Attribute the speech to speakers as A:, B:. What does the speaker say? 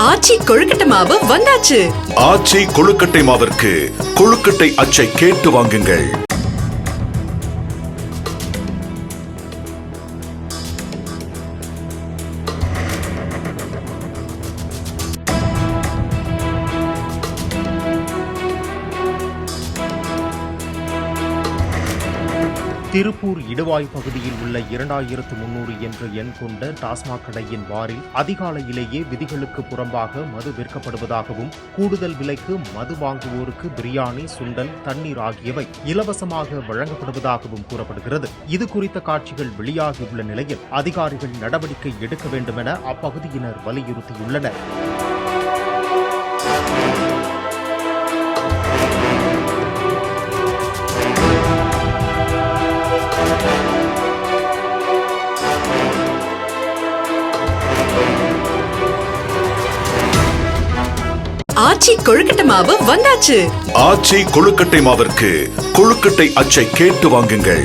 A: ஆச்சி கொழுக்கட்டை மாவு வந்தாச்சு.
B: ஆச்சி கொழுக்கட்டை மாவிற்கு கொழுக்கட்டை அச்சை கேட்டு வாங்குங்கள்.
C: திருப்பூர் இடுவாய் பகுதியில் உள்ள 2300 என்ற எண் கொண்ட டாஸ்மாக் கடையின் பாரில் அதிகாலையிலேயே விதிகளுக்கு புறம்பாக மது விற்கப்படுவதாகவும் கூடுதல் விலைக்கு மது வாங்குவோருக்கு பிரியாணி, சுண்டல், தண்ணீர் ஆகியவை இலவசமாக வழங்கப்படுவதாகவும் கூறப்படுகிறது. இது குறித்த காட்சிகள் வெளியாகியுள்ள நிலையில் அதிகாரிகள் நடவடிக்கை எடுக்க வேண்டும் என அப்பகுதியினர் வலியுறுத்தியுள்ளனர்.
A: ஆச்சி கொழுக்கட்டை மாவு வந்தாச்சு.
B: ஆச்சி கொழுக்கட்டை மாவிற்கு கொழுக்கட்டை அச்சை கேட்டு வாங்குங்கள்.